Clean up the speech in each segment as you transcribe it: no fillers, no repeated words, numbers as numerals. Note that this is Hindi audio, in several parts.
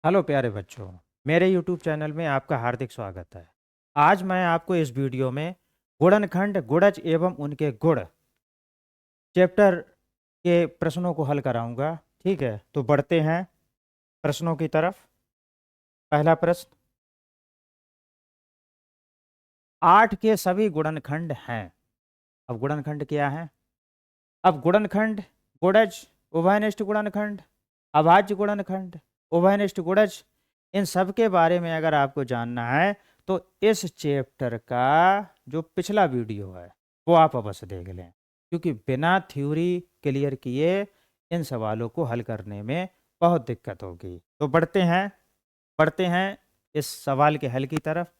हेलो प्यारे बच्चों, मेरे यूट्यूब चैनल में आपका हार्दिक स्वागत है। आज मैं आपको इस वीडियो में गुणनखंड, गुणज एवं उनके गुण चैप्टर के प्रश्नों को हल कराऊंगा। ठीक है, तो बढ़ते हैं प्रश्नों की तरफ। पहला प्रश्न, 8 के सभी गुणनखंड हैं। अब गुणनखंड क्या है? अब गुणनखंड, गुणज, उभयनिष्ठ गुणनखंड, अभाज्य गुणनखंड, उभयनिष्ठ गुणज, इन सब के बारे में अगर आपको जानना है तो इस चैप्टर का जो पिछला वीडियो है वो आप अवश्य देख लें, क्योंकि बिना थ्योरी क्लियर किए इन सवालों को हल करने में बहुत दिक्कत होगी। तो बढ़ते हैं इस सवाल के हल की तरफ।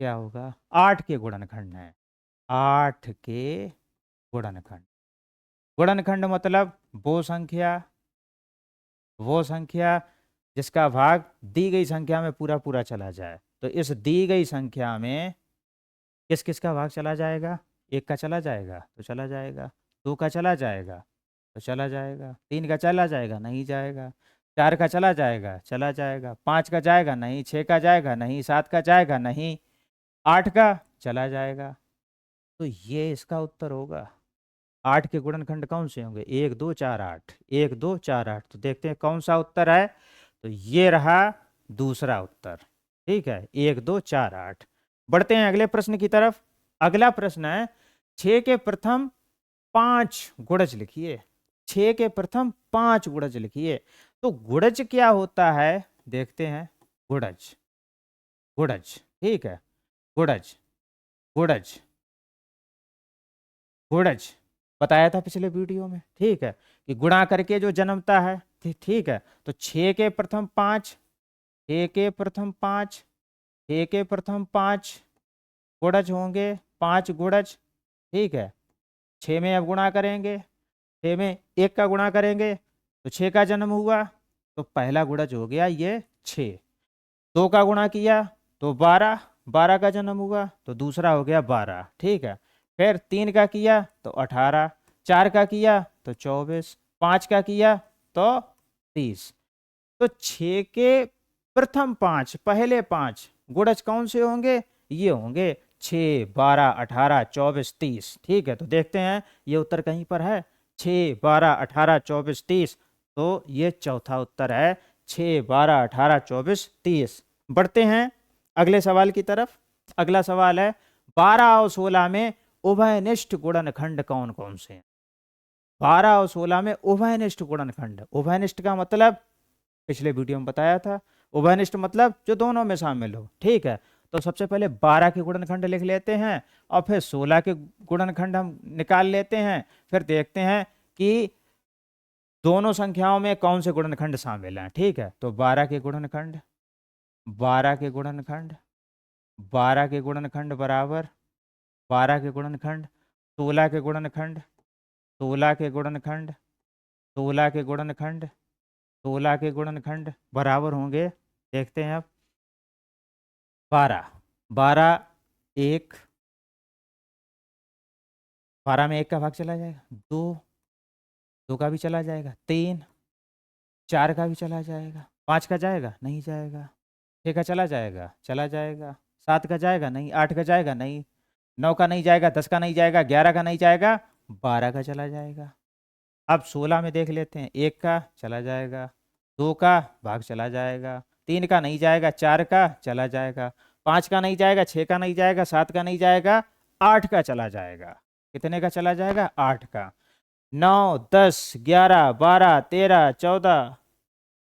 क्या होगा? 8 के गुणनखंड हैं। 8 के गुणनखंड, गुणनखंड मतलब वो संख्या जिसका भाग दी गई संख्या में पूरा पूरा चला जाए। तो इस दी गई संख्या में किस किस का भाग चला जाएगा? 1 का चला जाएगा तो चला जाएगा, 2 का चला जाएगा तो चला जाएगा, 3 का चला जाएगा नहीं जाएगा, 4 का चला जाएगा चला जाएगा, 5 का जाएगा नहीं, 6 का जाएगा नहीं, 7 का जाएगा नहीं, 8 का चला जाएगा। तो ये इसका उत्तर होगा। 8 के गुणनखंड कौन से होंगे? 1 2 4 8, 1 2 4 8। तो देखते हैं कौन सा उत्तर है। तो ये रहा दूसरा उत्तर। ठीक है, 1 2 4 8। बढ़ते हैं अगले प्रश्न की तरफ। अगला प्रश्न है, 6 के प्रथम 5 गुणज लिखिए। 6 के प्रथम 5 गुणज लिखिए। तो गुणज क्या होता है देखते हैं। गुणज, गुणज, ठीक है, गुणज, गुणज, गुणज बताया था पिछले वीडियो में। ठीक है, कि गुणा करके जो जन्मता है। ठीक है, तो 6 के प्रथम 5, 6 के प्रथम 5, 6 के प्रथम 5 गुणज होंगे, 5 गुणज। ठीक है, 6 में अब गुणा करेंगे, 6 में 1 का गुणा करेंगे तो 6 का जन्म हुआ। तो पहला गुणज हो गया ये 6। 2 का गुणा किया तो 12, 12 का जन्म हुआ तो दूसरा हो गया 12। ठीक है, फिर 3 का किया तो 18, 4 का किया तो 24, 5 का किया तो 30। तो 6 के प्रथम 5, पहले 5 गुणज कौन से होंगे? ये होंगे 6 12 18 24 30। ठीक है, तो देखते हैं ये उत्तर कहीं पर है। 6 12 18 24 30। तो ये चौथा उत्तर है, 6 12 18 24 30। बढ़ते हैं अगले सवाल की तरफ। अगला सवाल है, 12 और 16 में उभयनिष्ठ गुणनखंड कौन कौन से हैं? 12 और 16 में उभयनिष्ठ गुणनखंड। उभयनिष्ठ का मतलब पिछले वीडियो में बताया था। उभयनिष्ठ मतलब जो दोनों में शामिल हो। ठीक है, तो सबसे पहले 12 के गुणनखंड लिख लेते हैं और फिर 16 के गुणनखंड हम निकाल लेते हैं। फिर देखते हैं कि दोनों संख्याओं में कौन से गुणनखंड शामिल हैं। ठीक है, तो 12 के गुणनखंड, 12 के गुणनखंड, 12 के गुणनखंड बराबर 12 के गुणनखंड, 16 के गुणनखंड, 16 के गुणनखंड, 16 के गुणनखंड, 16 के गुणनखंड बराबर होंगे। देखते हैं अब। 12, 12 1, 12 में 1 का भाग चला जाएगा, 2, 2 का भी चला जाएगा, 3, 4 का भी चला जाएगा, 5 का जाएगा नहीं जाएगा, 6 का चला जाएगा चला जाएगा, 7 का जाएगा नहीं, 8 का जाएगा नहीं, 9 का नहीं जाएगा, 10 का नहीं जाएगा, 11 का नहीं जाएगा, 12 का चला जाएगा। अब 16 में देख लेते हैं। 1 का चला जाएगा, 2 का भाग चला जाएगा, 3 का नहीं जाएगा, 4 का चला जाएगा, 5 का नहीं जाएगा, 6 का नहीं जाएगा, 7 का नहीं जाएगा, 8 का चला जाएगा। कितने का चला जाएगा? 8 का। 9 10 11 12 13 14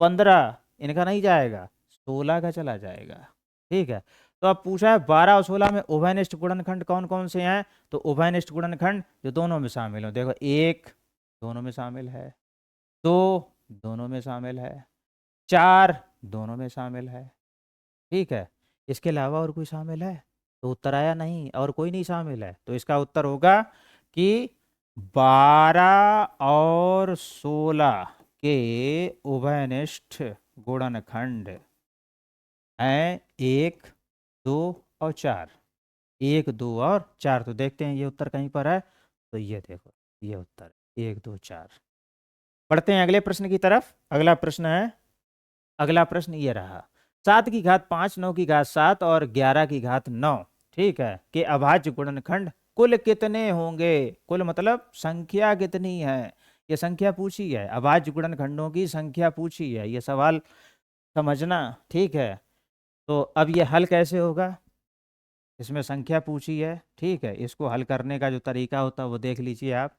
15 इनका नहीं जाएगा, 16 का चला जाएगा। ठीक है, तो अब पूछा है 12 और 16 में उभयनिष्ठ गुणनखंड कौन कौन से हैं। तो उभयनिष्ठ गुणनखंड जो दोनों में शामिल हो। देखो, 1 दोनों में शामिल है, 2 दोनों में शामिल है, 4 दोनों में शामिल है। ठीक है, इसके अलावा और कोई शामिल है? तो उत्तर आया नहीं, और कोई नहीं शामिल है। तो इसका उत्तर होगा कि 12 और 16 के उभयनिष्ठ गुणनखंड हैं 1 2 और 4। 1 2 और 4। तो देखते हैं ये उत्तर कहीं पर है। तो ये देखो, ये उत्तर 1 2 4। बढ़ते हैं अगले प्रश्न की तरफ। अगला प्रश्न ये रहा, 7 की घात 5, 9 की घात 7 और 11 की घात 9, ठीक है, के अभाज्य गुणनखंड कुल कितने होंगे। कुल मतलब संख्या कितनी है, ये संख्या पूछी है, अभाज्य गुणनखंडों की संख्या पूछी है, ये सवाल समझना, ठीक है। तो अब ये हल कैसे होगा, इसमें संख्या पूछी है, ठीक है, इसको हल करने का जो तरीका होता है वो देख लीजिए आप।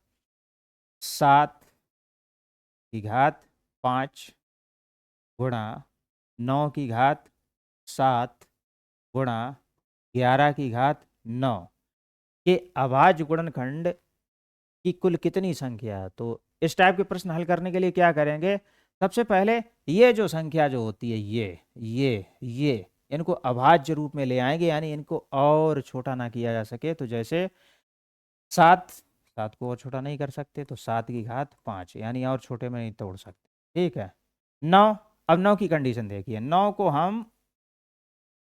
7 की घात 5 गुणा 9 की घात 7 गुणा 11 की घात 9 के अभाज्य गुणनखंड की कुल कितनी संख्या है। तो इस टाइप के प्रश्न हल करने के लिए क्या करेंगे, सबसे पहले ये जो संख्या जो होती है ये इनको अभाज्य रूप में ले आएंगे, यानी इनको और छोटा ना किया जा सके। तो जैसे 7 को और छोटा नहीं कर सकते, तो 7 की घात 5 यानी और छोटे में नहीं तोड़ सकते, ठीक है। 9, अब 9 की कंडीशन देखिए, 9 को हम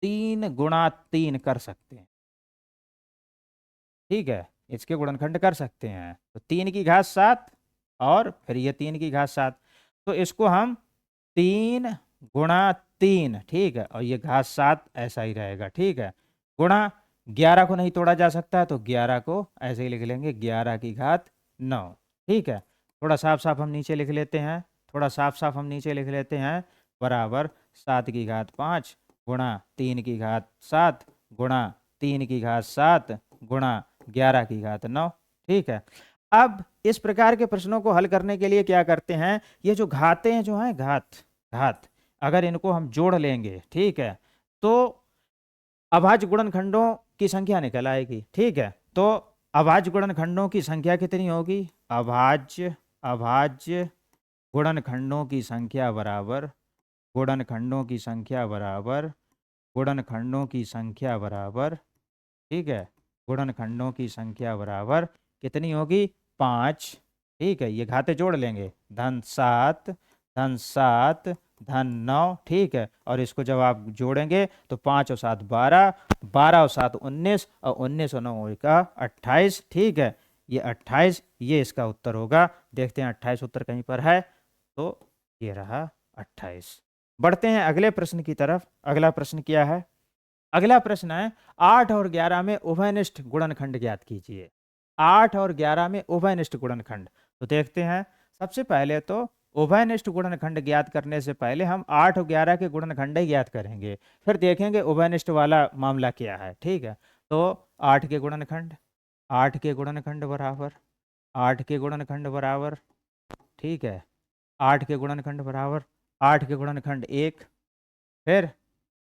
3 × 3 कर सकते हैं, ठीक है, इसके गुणनखंड कर सकते हैं। तो 3 की घात 7 और फिर ये 3 की घात 7, तो इसको हम 3 × 3, ठीक है, और ये घात 7 ऐसा ही रहेगा, ठीक है, गुणा 11 को नहीं तोड़ा जा सकता, तो 11 को ऐसे ही लिख लेंगे 11 की घात 9, ठीक है। थोड़ा साफ साफ हम नीचे लिख लेते हैं, बराबर 7 की घात 5 गुणा 3 की घात 7 गुणा 3 की घात 7 गुणा 11 की घात 9, ठीक है। अब इस प्रकार के प्रश्नों को हल करने के लिए क्या करते हैं, ये जो घातें जो हैं, घात अगर इनको हम जोड़ लेंगे, ठीक है, तो अभाज्य गुणनखंडों की संख्या निकल आएगी, ठीक है। तो अभाज्य गुणनखंडों की संख्या कितनी होगी, अभाज्य गुणनखंडों की संख्या बराबर गुणनखंडों की संख्या बराबर गुणनखंडों की संख्या बराबर, ठीक है, गुणनखंडों की संख्या बराबर कितनी होगी, 5, ठीक है। ये घाते जोड़ लेंगे, धन 7 धन 9, ठीक है, और इसको जब आप जोड़ेंगे तो 5 और 7 12, 12 और 7 19, और 19 और 9 का 28, ठीक है, ये 28, ये इसका उत्तर होगा। देखते हैं 28 उत्तर कहीं पर है, तो ये रहा 28। बढ़ते हैं अगले प्रश्न की तरफ। अगला प्रश्न क्या है, अगला प्रश्न है 8 और 11 में उभयनिष्ठ गुणनखंड ज्ञात कीजिए। 8 और 11 में उभयनिष्ठ गुणनखंड, तो देखते हैं। सबसे पहले तो उभयनिष्ठ गुणनखंड ज्ञात करने से पहले हम 8 और 11 के गुणनखंड ही ज्ञात करेंगे, फिर देखेंगे उभयनिष्ठ वाला मामला क्या है, ठीक है। तो 8 के गुणनखंड, 8 के गुणनखंड बराबर 8 के गुणनखंड बराबर, ठीक है, 8 के गुणनखंड बराबर 8 के गुणनखंड 1, फिर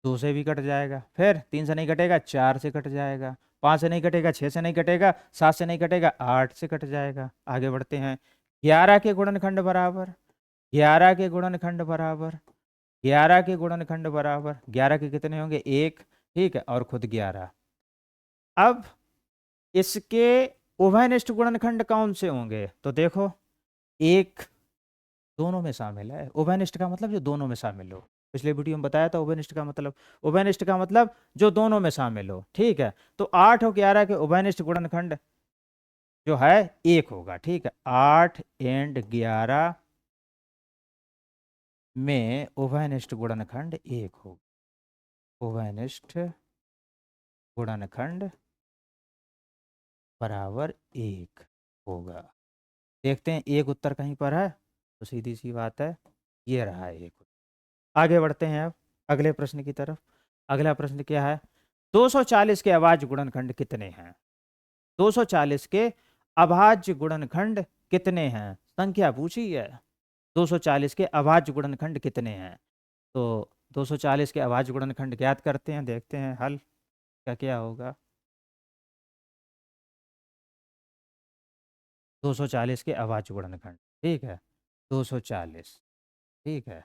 2 से भी कट जाएगा, फिर 3 से नहीं कटेगा, 4 से कट जाएगा, 5 से नहीं कटेगा, 6 से नहीं कटेगा, 7 से नहीं कटेगा, 8 से कट जाएगा। आगे बढ़ते हैं, 11 के गुणनखंड बराबर 11 के गुणनखंड बराबर 11 के गुणनखंड बराबर 11 के कितने होंगे, 1, ठीक है, और खुद 11। अब इसके उभयनिष्ठ गुणनखंड कौन से होंगे, तो देखो, एक दोनों में शामिल है। उभयनिष्ठ का मतलब जो दोनों में शामिल हो, पिछले वीडियो में बताया था उभयनिष्ठ का मतलब जो दोनों में शामिल हो, ठीक है। तो 8 और 11 के उभयनिष्ठ गुणनखंड जो है 1 होगा, ठीक है, 8 और 11 में उभयनिष्ठ गुणनखंड 1 होगा। उभयनिष्ठ गुणनखंड बराबर 1 होगा। देखते हैं एक उत्तर कहीं पर है, तो सीधी सी बात है, ये रहा है एक। आगे बढ़ते हैं अब अगले प्रश्न की तरफ। अगला प्रश्न क्या है, 240 के अभाज्य गुणनखंड कितने हैं। 240 के अभाज्य गुणनखंड कितने हैं, संख्या पूछी है। 240 के अभाज्य गुणनखंड कितने हैं, तो 240 के अभाज्य गुणनखंड ज्ञात करते हैं, देखते हैं हल क्या क्या होगा। 240 के अभाज्य गुणनखंड, ठीक है, 240, ठीक है,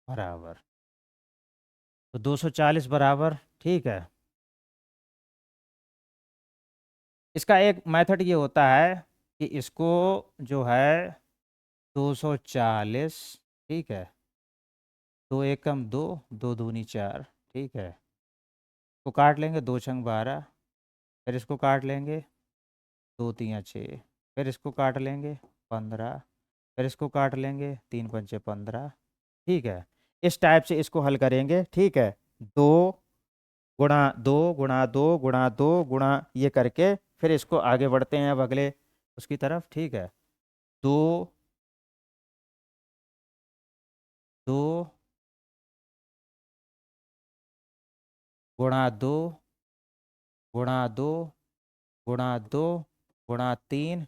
बराबर, तो 240 बराबर, ठीक है। इसका एक मेथड ये होता है कि इसको जो है 240, ठीक है, 2 एकम 2, 2 दूनी 4, ठीक है, इसको काट लेंगे, 2 छंग 12, फिर इसको काट लेंगे, 2 तियाँ 6, फिर इसको काट लेंगे 15, फिर इसको काट लेंगे, 3 पंचे 15। ठीक है, इस टाइप से इसको हल करेंगे। ठीक है, 2 गुणा 2 गुणा 2 गुणा ये करके फिर इसको आगे बढ़ते हैं अब अगले उसकी तरफ। ठीक है, 2 गुणा 2 गुणा 2 गुणा 2 गुणा 3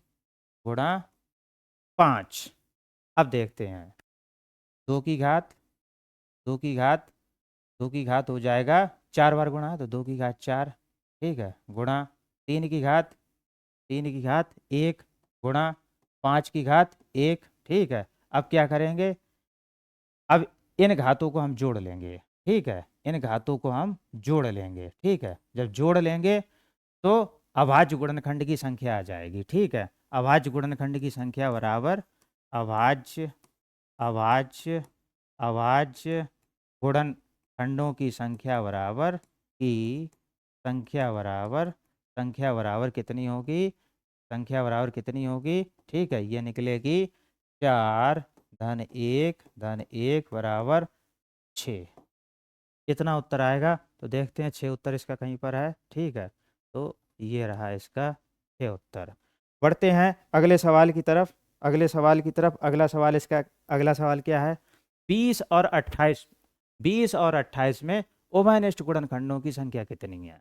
गुणा 5। अब देखते हैं, 2 की घात, 2 की घात, 2 की घात हो जाएगा 4 बार गुणा, तो 2 की घात 4। ठीक है, गुणा 3 की घात, 3 की घात 1 गुणा 5 की घात 1। ठीक है, अब क्या करेंगे, अब इन घातों को हम जोड़ लेंगे। ठीक है, इन घातों को हम जोड़ लेंगे। ठीक है, जब जोड़ लेंगे तो अभाज्य गुणनखंड की संख्या आ जाएगी। ठीक है, अभाज्य गुणनखंड की संख्या बराबर अभाज्य अभाज्य अभाज्य गुणनखंडों की संख्या बराबर संख्या बराबर कितनी होगी, संख्या बराबर कितनी होगी। ठीक है, ये निकलेगी 4 धन 1 बराबर 6। कितना उत्तर आएगा तो देखते हैं, 6 उत्तर इसका कहीं पर है। ठीक है, तो ये रहा इसका 6 उत्तर। बढ़ते हैं अगले सवाल की तरफ। अगला सवाल इसका, अगला सवाल क्या है, 20 और 28 में उभयनिष्ठ गुणनखंडों की संख्या कितनी है।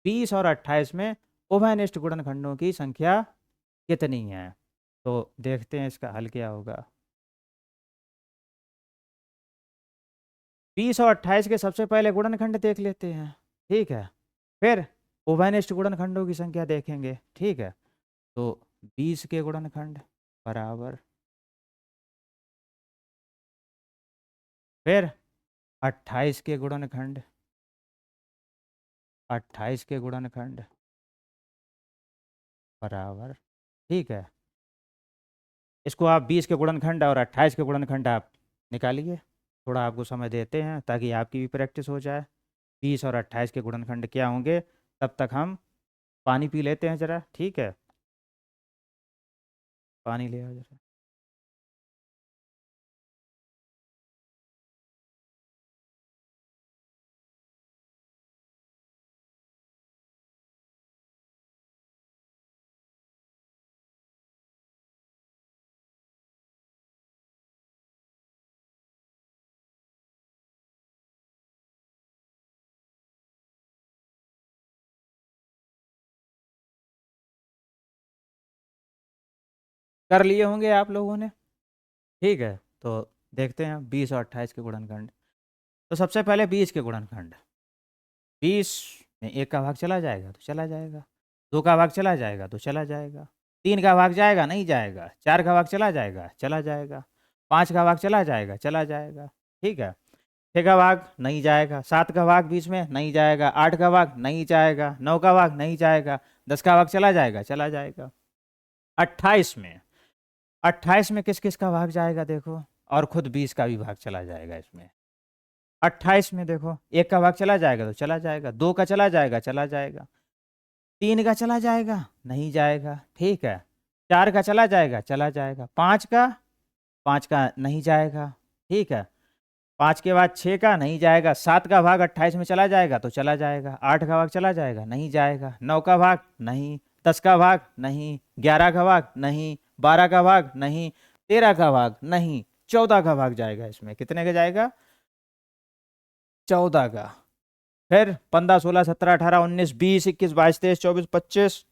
20 और 28 में उभयनिष्ठ गुणनखंडों की संख्या कितनी है, तो देखते हैं इसका हल क्या होगा। 20 और 28 के सबसे पहले गुणनखंड देख लेते हैं। ठीक है, फिर उभयनिष्ठ गुणनखंडों की संख्या देखेंगे। ठीक है, तो 20 के गुणनखंड बराबर, फिर 28 के गुणनखंड, 28 के गुणनखंड बराबर। ठीक है, इसको आप 20 के गुणनखंड और 28 के गुणनखंड आप निकालिए। थोड़ा आपको समय देते हैं ताकि आपकी भी प्रैक्टिस हो जाए। 20 और 28 के गुणनखंड क्या होंगे, तब तक हम पानी पी लेते हैं ज़रा। ठीक है, पानी ले आओ जरा। कर लिए होंगे आप लोगों ने। ठीक है, तो देखते हैं 20 और 28 के गुणनखंड। तो सबसे पहले 20 के गुणनखंड, 20 में 1 का भाग चला जाएगा तो चला जाएगा, 2 का भाग चला जाएगा तो चला जाएगा, 3 का भाग जाएगा नहीं जाएगा, 4 का भाग चला जाएगा चला जाएगा, 5 का भाग चला जाएगा चला जाएगा। ठीक है, 6 का भाग नहीं जाएगा, 7 का भाग बीच में नहीं जाएगा, 8 का भाग नहीं जाएगा, 9 का भाग नहीं जाएगा, 10 का भाग चला जाएगा चला जाएगा। 28 में, 28 में किस किस का भाग जाएगा देखो, और खुद 20 का भी भाग चला जाएगा इसमें। 28 में देखो, 1 का भाग चला जाएगा तो चला जाएगा, 2 का चला जाएगा चला जाएगा, 3 का चला जाएगा नहीं जाएगा। ठीक है, 4 का चला जाएगा चला जाएगा, 5 का नहीं जाएगा। ठीक है, 5 के बाद 6 का नहीं जाएगा, 7 का भाग 28 में चला जाएगा तो चला जाएगा, 8 का भाग चला जाएगा नहीं जाएगा, 9 का भाग नहीं, 10 का भाग नहीं, 11 का भाग नहीं, 12 का भाग नहीं, 13 का भाग नहीं, 14 का भाग जाएगा इसमें। कितने का जाएगा, 14 का। फिर 15 16 17 18 19 20 21 22 23 24 25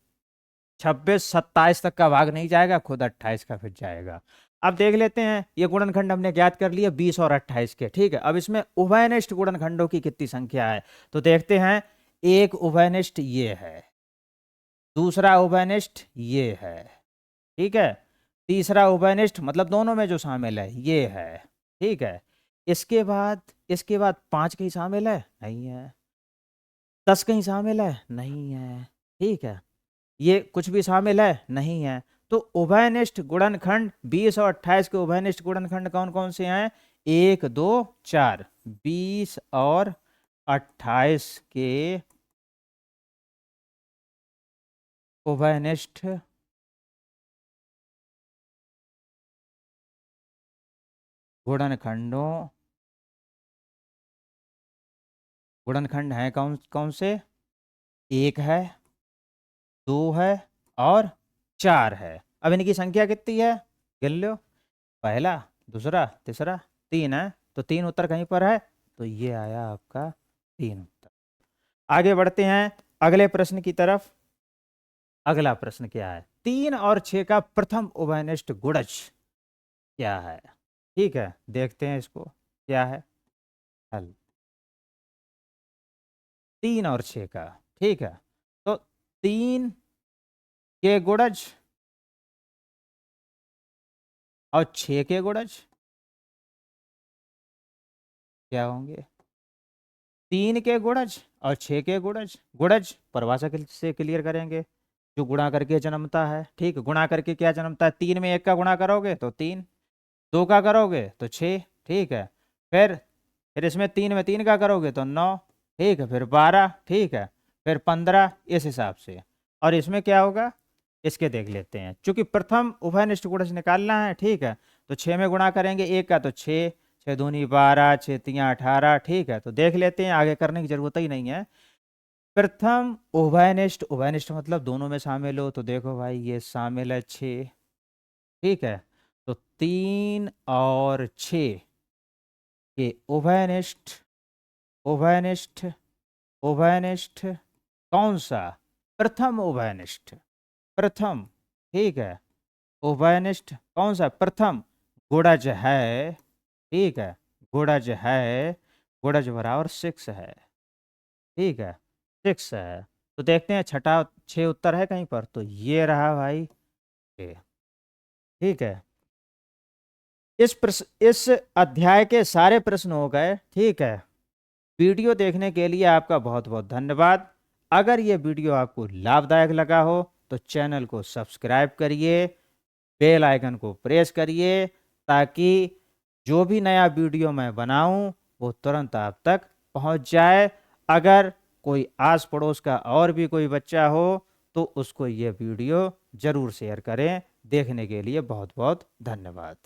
26 27 तक का भाग नहीं जाएगा, खुद 28 का फिर जाएगा। अब देख लेते हैं, ये गुणनखंड हमने ज्ञात कर लिए 20 और 28 के। ठीक है, अब इसमें उभयनिष्ठ गुणनखंडों की कितनी संख्या है, तो देखते हैं। एक उभयनिष्ठ ये है, दूसरा उभयनिष्ठ ये है। ठीक है, तीसरा उभयनिष्ठ मतलब दोनों में जो शामिल है ये है। ठीक है, इसके बाद 5 कहीं शामिल है नहीं है, 10 कहीं शामिल है नहीं है। ठीक है, ये कुछ भी शामिल है नहीं है। तो उभयनिष्ठ गुणनखंड 20 और 28 के उभयनिष्ठ गुणनखंड कौन कौन से हैं, 1 2 4। 20 और 28 के उभयनिष्ठ गुणनखंडों, गुणनखंड हैं कौन कौन से? एक है, दो है और चार है। अब इनकी संख्या कितनी है? गिन लो। पहला, दूसरा, तीसरा, तीन है, तो तीन उत्तर कहीं पर है, तो ये आया आपका तीन उत्तर। आगे बढ़ते हैं अगले प्रश्न की तरफ। अगला प्रश्न क्या है? 3 और 6 का प्रथम उभयनिष्ठ गुणज क्या है? ठीक है, देखते हैं इसको क्या है हल। 3 और 6 का, ठीक है, तो 3 के गुणज और 6 के गुणज क्या होंगे? 3 के गुणज और 6 के गुणज। गुणज परिभाषा से क्लियर करेंगे, जो गुणा करके जन्मता है। ठीक, गुणा करके क्या जन्मता है? 3 में 1 का गुणा करोगे तो 3, 2 का करोगे तो 6, ठीक है, फिर इसमें 3 में 3 का करोगे तो 9, ठीक है, फिर 12, ठीक है, फिर 15, इस हिसाब से। और इसमें क्या होगा, इसके देख लेते हैं। चूंकि प्रथम उभयनिष्ठ गुणज निकालना है, ठीक है, तो 6 में गुणा करेंगे 1 का तो 6, 6 दूनी 12, 6 तियाँ 18, ठीक है, तो देख लेते हैं, आगे करने की जरूरत ही नहीं है। प्रथम उभयनिष्ठ, उभयनिष्ठ मतलब दोनों में शामिल हो, तो देखो भाई ये शामिल है 6, ठीक है, तो 3 और 6 के उभयनिष्ठ, उभयनिष्ठ, उभयनिष्ठ कौन सा? प्रथम उभयनिष्ठ, प्रथम, ठीक है, उभयनिष्ठ कौन सा? प्रथम गुणज है, ठीक है, गुणज है, गुणज बराबर 6 है, ठीक है, 6 है। तो देखते हैं छठा 6 उत्तर है कहीं पर, तो ये रहा भाई 6, ठीक है। इस अध्याय के सारे प्रश्न हो गए, ठीक है। वीडियो देखने के लिए आपका बहुत बहुत धन्यवाद। अगर ये वीडियो आपको लाभदायक लगा हो तो चैनल को सब्सक्राइब करिए, बेल आइकन को प्रेस करिए, ताकि जो भी नया वीडियो मैं बनाऊं वो तुरंत आप तक पहुंच जाए। अगर कोई आस पड़ोस का और भी कोई बच्चा हो तो उसको ये वीडियो ज़रूर शेयर करें। देखने के लिए बहुत बहुत धन्यवाद।